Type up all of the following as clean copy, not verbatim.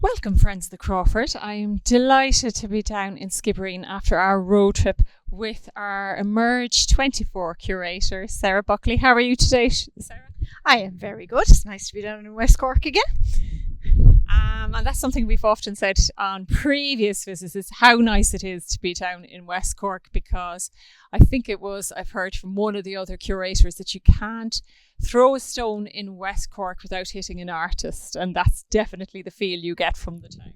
Welcome, friends of the Crawford. I am delighted to be down in Skibbereen after our road trip with our Emerge 24 curator, Sarah Buckley. How are you today, Sarah? I am very good. It's nice to be down in West Cork again. And that's something we've often said on previous visits, is how nice it is to be down in West Cork, because I've heard from one of the other curators that you can't throw a stone in West Cork without hitting an artist, and that's definitely the feel you get from the town.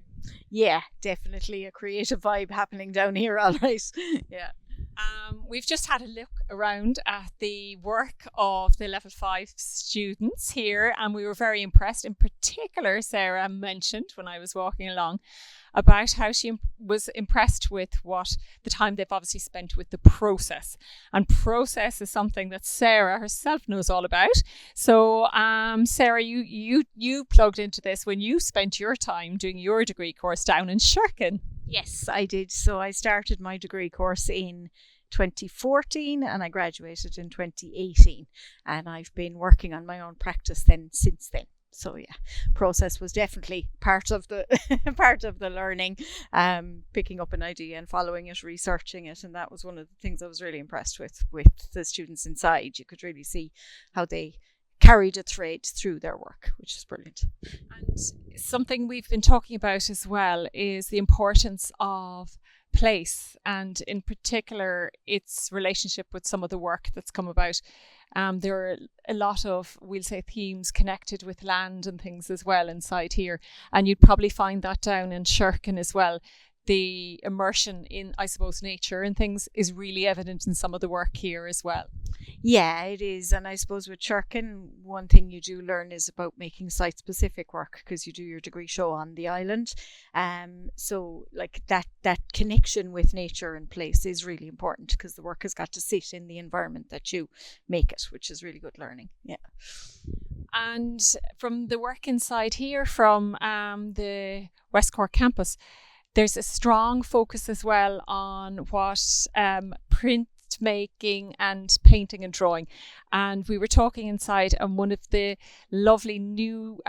Yeah, definitely a creative vibe happening down here, all right. Yeah. We've just had a look around at the work of the level 5 students here, and we were very impressed. In particular, Sarah mentioned when I was walking along about how she was impressed with what the time they've obviously spent with the process. And process is something that Sarah herself knows all about. So, Sarah, you plugged into this when you spent your time doing your degree course down in Shirkin. Yes, I did. So I started my degree course in 2014 and I graduated in 2018. And I've been working on my own practice since then. So yeah, process was definitely part of the part of the learning, picking up an idea and following it, researching it, and that was one of the things I was really impressed with the students inside. You could really see how they carried a thread through their work, which is brilliant. And something we've been talking about as well is the importance of place, and in particular its relationship with some of the work that's come about. There are a lot of, we'll say, themes connected with land and things as well inside here, and you'd probably find that down in Shirkin as well. The immersion in, I suppose, nature and things is really evident in some of the work here as well. Yeah, it is. And I suppose with Shirkin, one thing you do learn is about making site-specific work, because you do your degree show on the island. So like that connection with nature and place is really important, because the work has got to sit in the environment that you make it, which is really good learning. Yeah. And from the work inside here, from the West Cork campus, there's a strong focus as well on what print making and painting and drawing. And we were talking inside, and one of the lovely new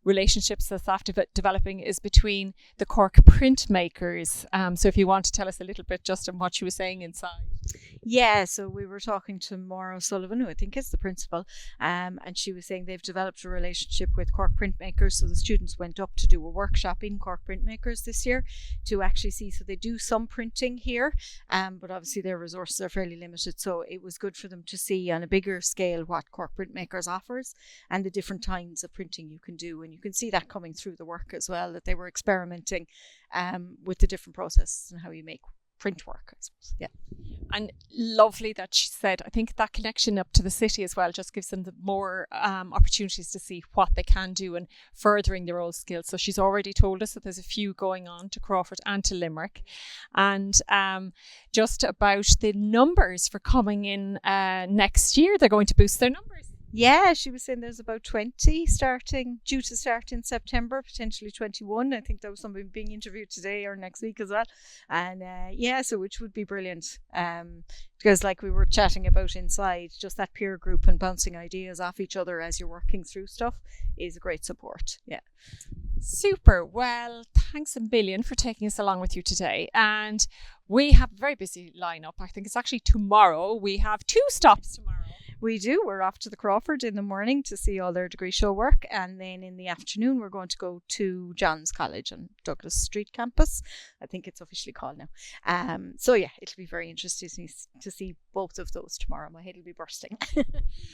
relationships that's after developing is between the Cork printmakers. So if you want to tell us a little bit just on what you were saying inside. Yeah, so we were talking to Maura Sullivan, who I think is the principal, and she was saying they've developed a relationship with Cork printmakers. So the students went up to do a workshop in Cork printmakers this year to actually see. So they do some printing here, but obviously their resources are fairly limited. So it was good for them to see on a bigger scale what Cork printmakers offers and the different kinds of printing you can do. And you can see that coming through the work as well, that they were experimenting with the different processes and how you make print work, I suppose. Yeah. And lovely that she said, I think that connection up to the city as well just gives them the more opportunities to see what they can do and furthering their own skills. So she's already told us that there's a few going on to Crawford and to Limerick. And just about the numbers for coming in next year, they're going to boost their numbers. Yeah, she was saying there's about 20 due to start in September, potentially 21. I think there was somebody being interviewed today or next week as well. And so which would be brilliant. Because like we were chatting about inside, just that peer group and bouncing ideas off each other as you're working through stuff is a great support. Yeah. Super. Well, thanks a million for taking us along with you today. And we have a very busy lineup. I think it's actually tomorrow. We have 2 stops tomorrow. We do. We're off to the Crawford in the morning to see all their degree show work. And then in the afternoon, we're going to go to John's College on Douglas Street campus. I think it's officially called now. So yeah, it'll be very interesting to see both of those tomorrow. My head will be bursting.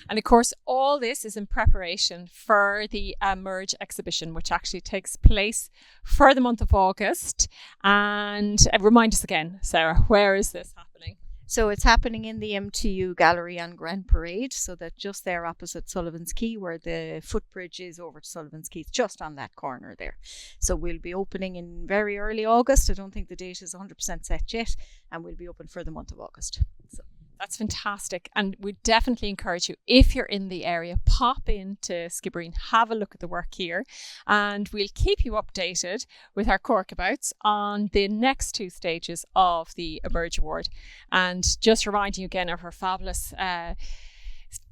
And of course, all this is in preparation for the Emerge exhibition, which actually takes place for the month of August. And remind us again, Sarah, where is this happening? So it's happening in the MTU Gallery on Grand Parade, so that just there opposite Sullivan's Quay, where the footbridge is over to Sullivan's Quay, just on that corner there. So we'll be opening in very early August. I don't think the date is 100% set yet, and we'll be open for the month of August. So that's fantastic. And we definitely encourage you, if you're in the area, pop into Skibbereen, have a look at the work here, and we'll keep you updated with our CorkAbouts on the next 2 stages of the Emerge Award. And just reminding you again of our fabulous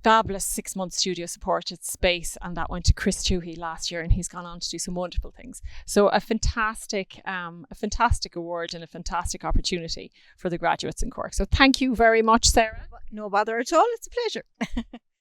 fabulous 6-month studio supported space, and that went to Chris Toohey last year, and he's gone on to do some wonderful things. So a fantastic award and a fantastic opportunity for the graduates in Cork. So thank you very much, Sarah. No bother at all. It's a pleasure.